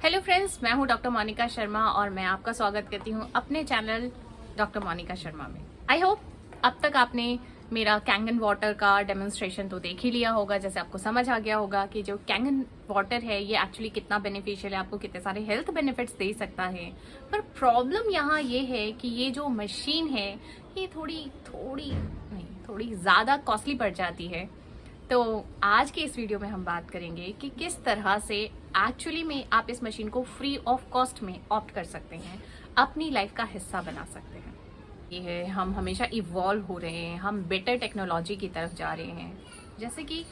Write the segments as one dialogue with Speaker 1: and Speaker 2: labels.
Speaker 1: Hello friends, मैं हूं doctor Monika Sharma और मैं आपका स्वागत करती हूं अपने चैनल डॉक्टर मोनिका शर्मा में। आई होप अब तक आपने मेरा कैंगन वाटर का डेमोन्स्ट्रेशन तो देख ही लिया होगा। जैसे आपको समझ आ गया होगा कि जो कैंगन वाटर है ये एक्चुअली कितना बेनिफिशियल है, आपको कितने सारे हेल्थ बेनिफिट्स दे सकता है। पर प्रॉब्लम यहाँ ये है कि ये जो मशीन है ये थोड़ी ज़्यादा कॉस्टली पड़ जाती है। तो आज के इस वीडियो में हम बात करेंगे कि किस तरह से एक्चुअली में आप इस मशीन को फ्री ऑफ कॉस्ट में ऑप्ट कर सकते हैं, अपनी लाइफ का हिस्सा बना सकते हैं। ये है, हम हमेशा इवॉल्व हो रहे हैं, हम बेटर टेक्नोलॉजी की तरफ जा रहे हैं। जैसे कि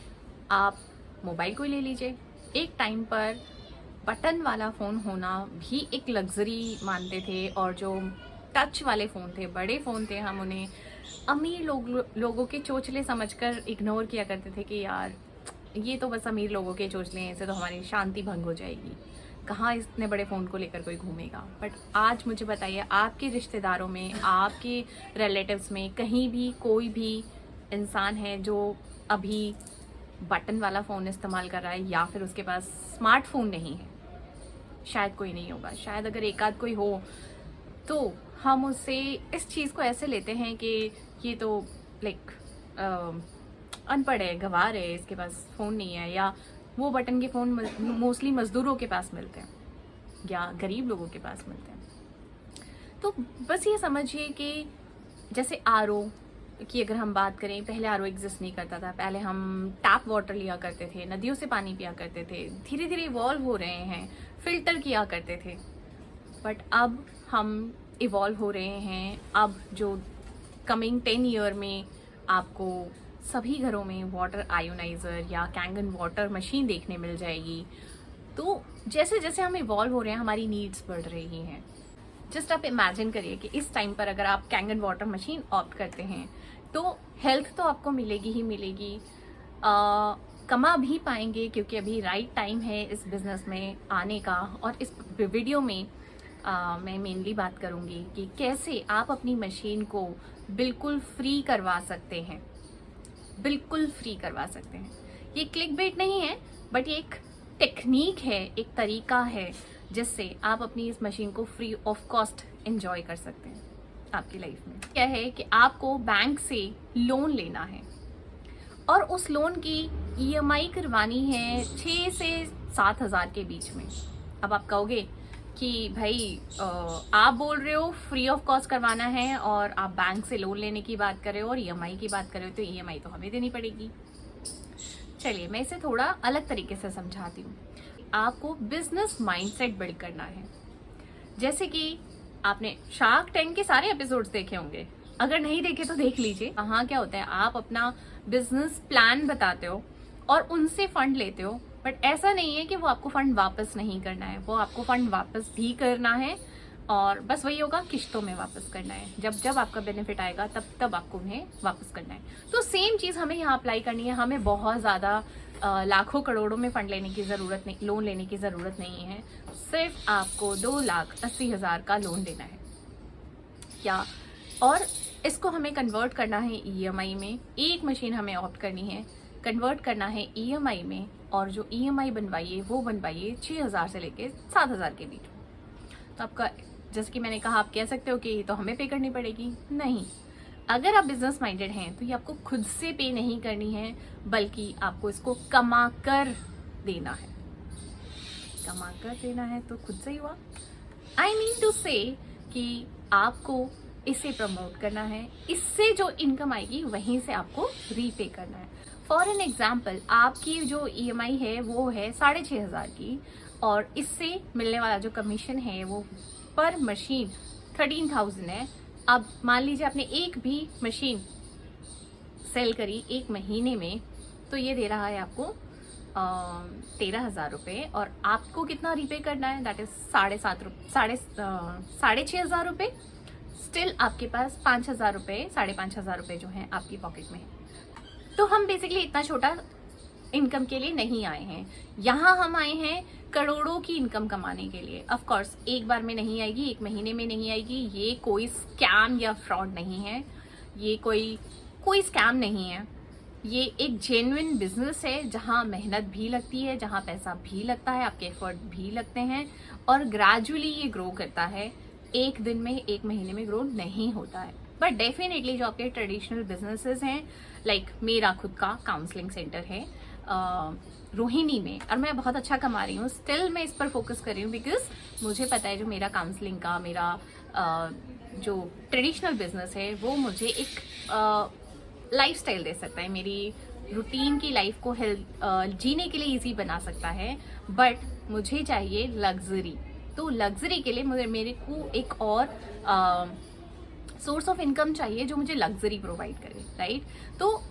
Speaker 1: आप मोबाइल को ही ले लीजिए, एक टाइम पर बटन वाला फ़ोन होना भी एक लग्जरी मानते थे और जो टच वाले फ़ोन थे, बड़े फ़ोन थे, हम उन्हें अमीर लोगों के चोचले समझकर इग्नोर किया करते थे कि यार ये तो बस अमीर लोगों के चोचले हैं, इससे तो हमारी शांति भंग हो जाएगी, कहाँ इतने बड़े फ़ोन को लेकर कोई घूमेगा। बट आज मुझे बताइए, आपके रिश्तेदारों में, आपके रिलेटिव्स में कहीं भी कोई भी इंसान है जो अभी बटन वाला फ़ोन इस्तेमाल कर रहा है या फिर उसके पास स्मार्टफोन नहीं है? शायद कोई नहीं होगा। शायद अगर एक आध कोई हो तो हम उससे इस चीज़ को ऐसे लेते हैं कि ये तो लाइक अनपढ़ है, गंवार है, इसके पास फ़ोन नहीं है, या वो बटन के फ़ोन मोस्टली मज़दूरों के पास मिलते हैं या गरीब लोगों के पास मिलते हैं। तो बस ये समझिए कि जैसे आरओ की अगर हम बात करें, पहले आरओ एग्जिस्ट नहीं करता था। पहले हम टैप वाटर लिया करते थे, नदियों से पानी पिया करते थे। धीरे धीरे इवॉल्व हो रहे हैं, फिल्टर किया करते थे। बट अब हम इवॉल्व हो रहे हैं। अब जो कमिंग 10 ईयर में आपको सभी घरों में वाटर आयोनाइज़र या कैंगन वाटर मशीन देखने मिल जाएगी। तो जैसे जैसे हम इवॉल्व हो रहे हैं, हमारी नीड्स बढ़ रही हैं। जस्ट आप इमेजिन करिए कि इस टाइम पर अगर आप कैंगन वाटर मशीन ऑप्ट करते हैं तो हेल्थ तो आपको मिलेगी ही मिलेगी, कमा भी पाएंगे, क्योंकि अभी राइट टाइम है इस बिज़नेस में आने का। और इस वीडियो में मैं मेनली बात करूंगी कि कैसे आप अपनी मशीन को बिल्कुल फ्री करवा सकते हैं, बिल्कुल फ्री करवा सकते हैं। ये क्लिकबेट नहीं है, बट ये एक टेक्निक है, एक तरीका है जिससे आप अपनी इस मशीन को फ्री ऑफ कॉस्ट एंजॉय कर सकते हैं आपकी लाइफ में। क्या है कि आपको बैंक से लोन लेना है और उस लोन की ईएमआई करवानी है 6 से 7 हज़ार के बीच में। अब आप कहोगे कि भाई आप बोल रहे हो फ्री ऑफ कॉस्ट करवाना है और आप बैंक से लोन लेने की बात कर रहे हो और ईएमआई की बात कर रहे हो, तो ईएमआई तो हमें देनी पड़ेगी। चलिए मैं इसे थोड़ा अलग तरीके से समझाती हूँ। आपको बिजनेस माइंडसेट बिल्ड करना है। जैसे कि आपने शार्क टैंक के सारे एपिसोड्स देखे होंगे, अगर नहीं देखे तो देख लीजिए। वहाँ क्या होता है, आप अपना बिजनेस प्लान बताते हो और उनसे फंड लेते हो, बट ऐसा नहीं है कि वो आपको फंड वापस नहीं करना है, वो आपको फंड वापस भी करना है और बस वही होगा, किश्तों में वापस करना है। जब जब आपका बेनिफिट आएगा तब तब आपको उन्हें वापस करना है। तो सेम चीज़ हमें यहाँ अप्लाई करनी है। हमें बहुत ज़्यादा लाखों करोड़ों में फंड लेने की ज़रूरत नहीं, लोन लेने की ज़रूरत नहीं है। सिर्फ आपको 2,80,000 का लोन लेना है क्या, और इसको हमें कन्वर्ट करना है ईएमआई में। एक मशीन हमें ऑप्ट करनी है, कन्वर्ट करना है ईएमआई में, और जो ईएमआई बनवाइए वो बनवाइए 6,000 से लेके 7,000 के बीच में। तो आपका, जैसे कि मैंने कहा, आप कह सकते हो कि ये तो हमें पे करनी पड़ेगी। नहीं, अगर आप बिजनेस माइंडेड हैं तो ये आपको खुद से पे नहीं करनी है, बल्कि आपको इसको कमा कर देना है। कमा कर देना है तो खुद से ही हुआ। आई मीन टू से कि आपको इसे प्रमोट करना है, इससे जो इनकम आएगी वहीं से आपको रीपे करना है। फॉर एन एग्जाम्पल, आपकी जो ईएमआई है वो है 6,500 की, और इससे मिलने वाला जो कमीशन है वो पर मशीन 13,000 है। अब मान लीजिए आपने एक भी मशीन सेल करी एक महीने में, तो ये दे रहा है आपको 13,000 रुपये, और आपको कितना रीपे करना है, दैट इज 6,500 रुपये। स्टिल आपके पास 5,000 रुपये, 5,500 रुपये जो हैं आपकी पॉकेट में है। तो हम बेसिकली इतना छोटा इनकम के लिए नहीं आए हैं, यहाँ हम आए हैं करोड़ों की इनकम कमाने के लिए। ऑफ कोर्स एक बार में नहीं आएगी, एक महीने में नहीं आएगी। ये कोई स्कैम या फ्रॉड नहीं है, ये कोई स्कैम नहीं है। ये एक जेन्युइन बिजनेस है जहाँ मेहनत भी लगती है, जहाँ पैसा भी लगता है, आपके एफर्ट भी लगते हैं और ग्रेजुअली ये ग्रो करता है। एक दिन में, एक महीने में ग्रो नहीं होता है। बट डेफिनेटली जो आपके ट्रेडिशनल बिजनेसेस हैं, लाइक मेरा खुद का काउंसलिंग सेंटर है रोहिणी में, और मैं बहुत अच्छा कमा रही हूँ, स्टिल मैं इस पर फोकस कर रही हूँ बिकॉज मुझे पता है जो मेरा काउंसलिंग का, मेरा जो ट्रेडिशनल बिजनेस है वो मुझे एक लाइफस्टाइल दे सकता है, मेरी रूटीन की लाइफ को जीने के लिए इजी बना सकता है। बट मुझे चाहिए लग्जरी, तो लग्जरी के लिए मेरे को एक और सोर्स ऑफ इनकम चाहिए जो मुझे लग्जरी प्रोवाइड करे, राइट? तो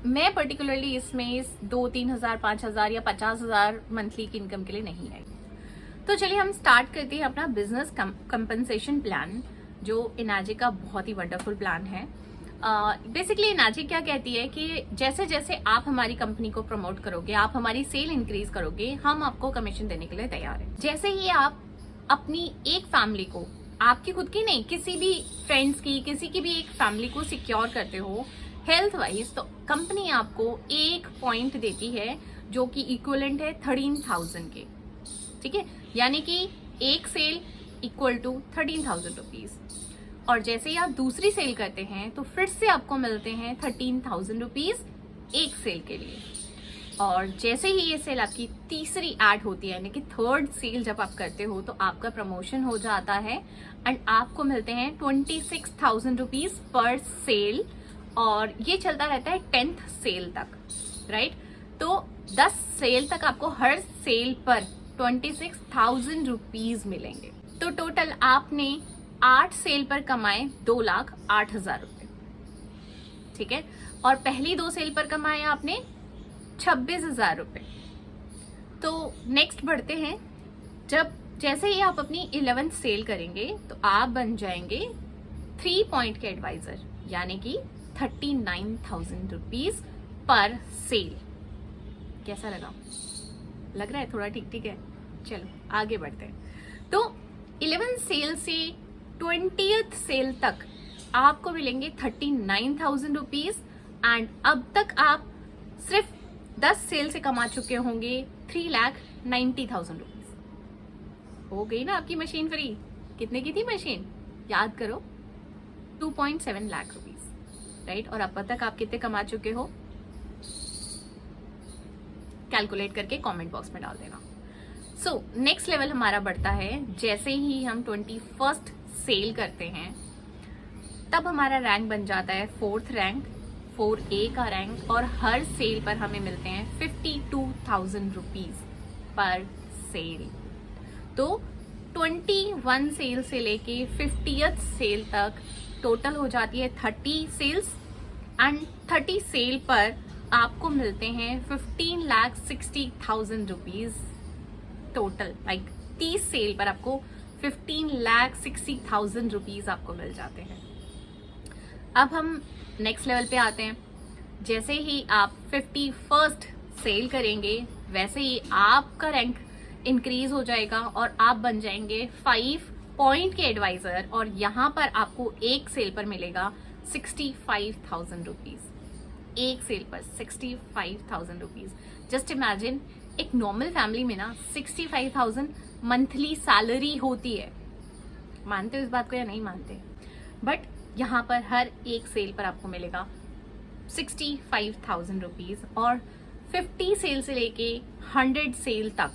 Speaker 1: मैं पर्टिकुलरली इसमें इस 2-3 हज़ार, 5 हज़ार या 50 हज़ार मंथली की इनकम के लिए नहीं आई। तो चलिए हम स्टार्ट करते हैं अपना बिजनेस कंपनसेशन प्लान, जो इनाजी का बहुत ही वंडरफुल प्लान है। बेसिकली इनाजी क्या कहती है कि जैसे जैसे आप हमारी कंपनी को प्रमोट करोगे, आप हमारी सेल इंक्रीज करोगे, हम आपको कमीशन देने के लिए तैयार हैं। जैसे ही आप अपनी एक फैमिली को, आपकी खुद की नहीं, किसी भी फ्रेंड्स की, किसी की भी एक फैमिली को सिक्योर करते हो हेल्थ वाइज, तो कंपनी आपको एक पॉइंट देती है जो कि इक्विवेलेंट है 13,000 के, ठीक है? यानी कि एक सेल इक्वल टू 13,000 रुपीज। और जैसे ही आप दूसरी सेल करते हैं तो फिर से आपको मिलते हैं 13,000 रुपीज एक सेल के लिए। और जैसे ही ये सेल आपकी तीसरी ऐड होती है, यानी कि थर्ड सेल जब आप करते हो, तो आपका प्रमोशन हो जाता है एंड आपको मिलते हैं 26,000 रुपीज पर सेल, और ये चलता रहता है 10th सेल तक, राइट? तो 10 सेल तक आपको हर सेल पर 26,000 रुपीज मिलेंगे। तो टोटल आपने 8 सेल पर कमाए 2,08,000 रुपए, ठीक है? और पहली 2 सेल पर कमाए आपने 26,000 रुपए। तो नेक्स्ट बढ़ते हैं, जैसे ही आप अपनी 11th सेल करेंगे तो आप बन जाएंगे 3 पॉइंट के एडवाइजर, यानी कि 39,000 रुपीज पर सेल। कैसा लगा? लग रहा है थोड़ा ठीक ठीक है? चलो आगे बढ़ते हैं। तो 11 सेल से 20th सेल तक आपको मिलेंगे 39,000 रुपीज एंड अब तक आप सिर्फ 10 सेल से कमा चुके होंगे 3,90,000 रुपीज। हो गई ना आपकी मशीन फ्री? कितने की थी मशीन? याद करो, 2.7 लाख रुपीज, राइट? और अब तक आप कितने कमा चुके हो? कैलकुलेट करके कमेंट बॉक्स में डाल देना। सो नेक्स्ट लेवल हमारा बढ़ता है जैसे ही हम 21st सेल करते हैं, तब हमारा रैंक बन जाता है 4th रैंक, 4A का रैंक, और हर सेल पर हमें मिलते हैं 52,000 रुपीज पर सेल। तो 21 सेल से लेके 50th सेल तक टोटल हो जाती है 30 सेल्स एंड 30 सेल पर आपको मिलते हैं 15,60,000 रुपीज टोटल। लाइक 30 सेल पर आपको 15,60,000 रुपीज आपको मिल जाते हैं। अब हम नेक्स्ट लेवल पे आते हैं। जैसे ही आप 51st सेल करेंगे वैसे ही आपका रैंक इंक्रीज हो जाएगा और आप बन जाएंगे 5 पॉइंट के एडवाइजर, और यहाँ पर आपको एक सेल पर मिलेगा 65,000 रुपीज। एक सेल पर 65,000 रुपीज। जस्ट इमेजिन, एक नॉर्मल फैमिली में ना 65,000 मंथली सैलरी होती है। मानते हो इस बात को या नहीं मानते? बट यहाँ पर हर एक सेल पर आपको मिलेगा 65,000 रुपीज, और 50 सेल से लेके 100 सेल तक,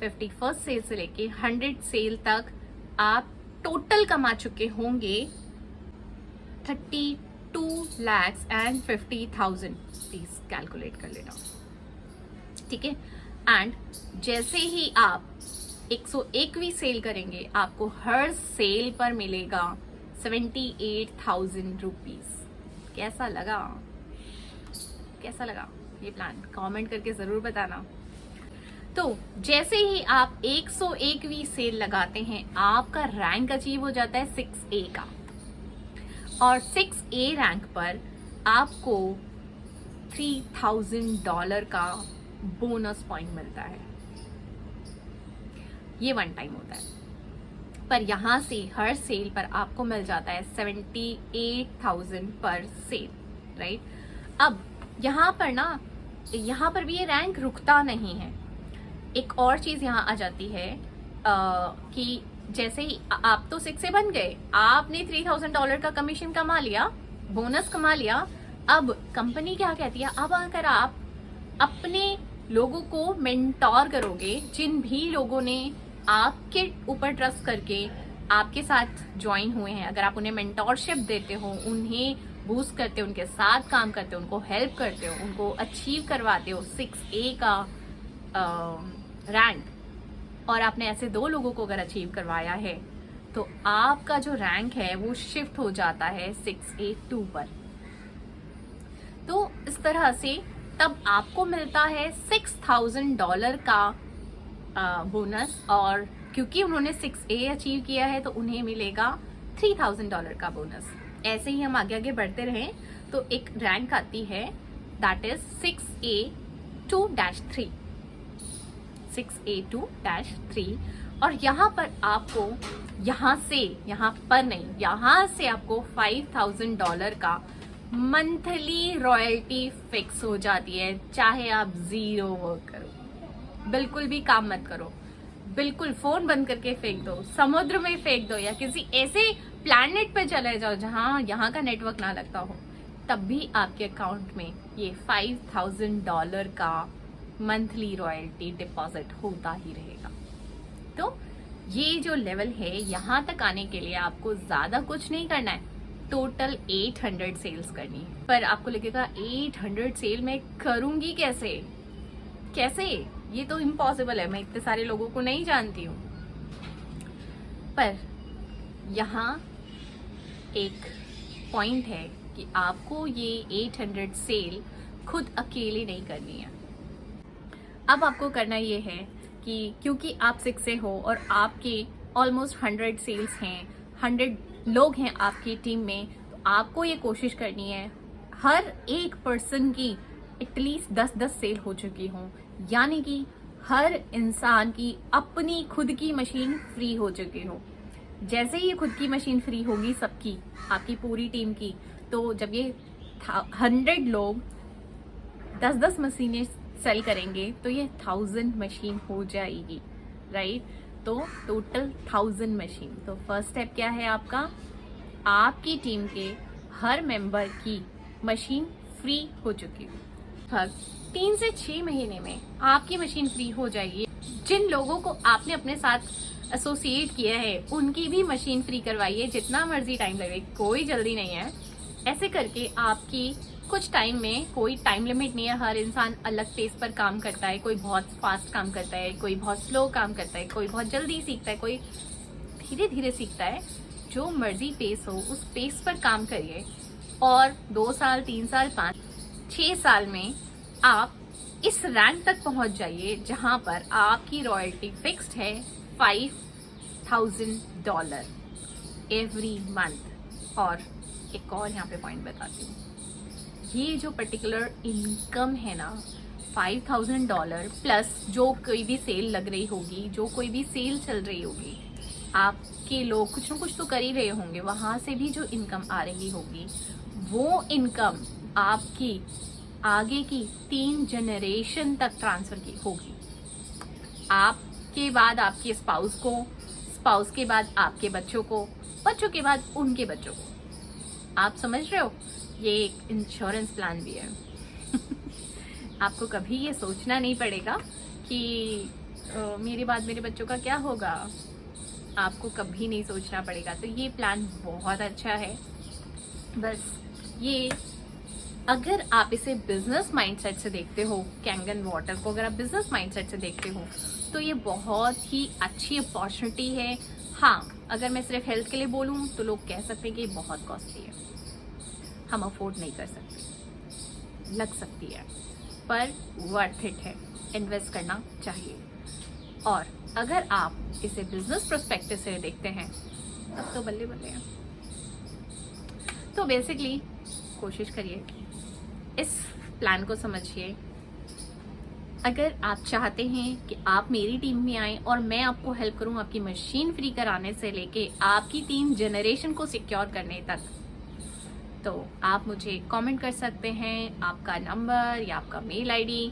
Speaker 1: 51st सेल से लेके 100 सेल तक आप टोटल कमा चुके होंगे 32,50,000। प्लीज कैलकुलेट कर लेना, ठीक है? एंड जैसे ही आप 101वीं सेल करेंगे आपको हर सेल पर मिलेगा 78,000 रुपीज। कैसा लगा? कैसा लगा ये प्लान? कमेंट करके जरूर बताना। तो जैसे ही आप 101वीं सेल लगाते हैं आपका रैंक अचीव हो जाता है 6A का, और 6A रैंक पर आपको $3,000 का बोनस पॉइंट मिलता है। ये 1 टाइम होता है, पर यहां से हर सेल पर आपको मिल जाता है 78,000 पर सेल, राइट। अब यहाँ पर भी ये रैंक रुकता नहीं है। एक और चीज यहाँ आ जाती है कि जैसे ही आप तो 6 से बन गए, आपने $3000 का कमीशन कमा लिया, बोनस कमा लिया। अब कंपनी क्या कहती है, अब अगर आप अपने लोगों को मेंटोर करोगे, जिन भी लोगों ने आपके ऊपर ट्रस्ट करके आपके साथ ज्वाइन हुए हैं, अगर आप उन्हें मेंटोरशिप देते हो, उन्हें बूस्ट करते हो, उनके साथ काम करते हो, उनको हेल्प करते हो, उनको अचीव करवाते हो 6A का रैंक, और आपने ऐसे 2 लोगों को अगर अचीव करवाया है तो आपका जो रैंक है वो शिफ्ट हो जाता है 6A2 पर। तो इस तरह से तब आपको मिलता है $6000 का बोनस, और क्योंकि उन्होंने 6A अचीव किया है तो उन्हें मिलेगा $3000 का बोनस। ऐसे ही हम आगे आगे बढ़ते रहें तो एक रैंक आती है, दैट इज 6A2-3, 6A2-3। और यहाँ पर आपको यहाँ से आपको $5000 का मंथली रॉयल्टी फिक्स हो जाती है, चाहे आप 0 वर्क करो, बिल्कुल भी काम मत करो, बिल्कुल फोन बंद करके फेंक दो, समुद्र में फेंक दो, या किसी ऐसे प्लैनेट पे चले जाओ जहां यहाँ का नेटवर्क ना लगता हो, तब भी आपके अकाउंट में ये $5000 का मंथली रॉयल्टी डिपॉजिट होता ही रहेगा। तो ये जो लेवल है, यहाँ तक आने के लिए आपको ज्यादा कुछ नहीं करना है, टोटल 800 सेल्स करनी है। पर आपको लगेगा 800 सेल मैं करूंगी कैसे, ये तो इम्पॉसिबल है, मैं इतने सारे लोगों को नहीं जानती हूँ। पर यहाँ एक पॉइंट है कि आपको ये 800 सेल खुद अकेले नहीं करनी है। अब आपको करना ये है कि क्योंकि आप 6 से हो और आपके ऑलमोस्ट 100 सेल्स हैं, 100 लोग हैं आपकी टीम में, तो आपको ये कोशिश करनी है हर एक पर्सन की एटलीस्ट 10-10 सेल हो चुकी हों, यानी कि हर इंसान की अपनी खुद की मशीन फ्री हो चुकी हो। जैसे ही खुद की मशीन फ्री होगी सबकी, आपकी पूरी टीम की, तो जब ये 100 लोग 10-10 मशीनें सेल करेंगे तो ये 1000 मशीन हो जाएगी, राइट। तो टोटल 1000 मशीन। तो फर्स्ट स्टेप क्या है आपका, आपकी टीम के हर मेंबर की मशीन फ्री हो चुकी है। 3 से 6 महीने में आपकी मशीन फ्री हो जाएगी। जिन लोगों को आपने अपने साथ एसोसिएट किया है उनकी भी मशीन फ्री करवाइए, जितना मर्जी टाइम लगे, कोई जल्दी नहीं है। ऐसे करके आपकी कुछ टाइम में, कोई टाइम लिमिट नहीं है, हर इंसान अलग पेस पर काम करता है, कोई बहुत फास्ट काम करता है, कोई बहुत स्लो काम करता है, कोई बहुत जल्दी सीखता है, कोई धीरे धीरे सीखता है। जो मर्जी पेस हो उस पेस पर काम करिए, और 2 साल, 3 साल, 5-6 साल में आप इस रैंक तक पहुंच जाइए जहां पर आपकी रॉयल्टी फिक्स्ड है $5000 एवरी मंथ। और एक और यहाँ पे पॉइंट बताती हूँ, ये जो पर्टिकुलर इनकम है ना, $5000 प्लस जो कोई भी सेल लग रही होगी, जो कोई भी सेल चल रही होगी, आपके लोग कुछ ना कुछ तो कर ही रहे होंगे, वहां से भी जो इनकम आ रही होगी, वो इनकम आपकी आगे की 3 जनरेशन तक ट्रांसफर की होगी। आपके बाद आपके स्पाउस को, स्पाउस के बाद आपके बच्चों को, बच्चों के बाद उनके बच्चों को। आप समझ रहे हो, ये एक इंश्योरेंस प्लान भी है। आपको कभी ये सोचना नहीं पड़ेगा कि मेरे बाद मेरे बच्चों का क्या होगा, आपको कभी नहीं सोचना पड़ेगा। तो ये प्लान बहुत अच्छा है। बस ये, अगर आप इसे बिजनेस माइंडसेट से देखते हो, कैंगन वाटर को अगर आप बिजनेस माइंडसेट से देखते हो, तो ये बहुत ही अच्छी अपॉर्चुनिटी है। हाँ, अगर मैं सिर्फ हेल्थ के लिए बोलूँ तो लोग कह सकते हैं कि बहुत कॉस्टली है, हम अफोर्ड नहीं कर सकते, लग सकती है, पर वर्थ इट है, इन्वेस्ट करना चाहिए। और अगर आप इसे बिजनेस पर्सपेक्टिव से देखते हैं तब तो बल्ले बल्ले हैं। तो बेसिकली कोशिश करिए, इस प्लान को समझिए। अगर आप चाहते हैं कि आप मेरी टीम में आएं और मैं आपको हेल्प करूं आपकी मशीन फ्री कराने से लेके आपकी 3 जनरेशन को सिक्योर करने तक, तो आप मुझे कमेंट कर सकते हैं, आपका नंबर या आपका मेल आईडी,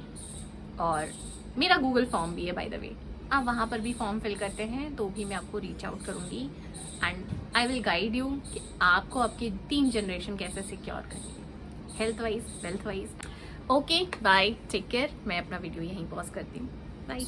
Speaker 1: और मेरा गूगल फॉर्म भी है बाय द वे, आप वहाँ पर भी फॉर्म फिल करते हैं तो भी मैं आपको रीच आउट करूँगी and I will guide you कि आपको आपकी 3 जनरेशन कैसे सिक्योर करनी है, health wise, wealth wise. Okay bye, take care. मैं अपना वीडियो यहीं पॉज करती हूँ, बाय।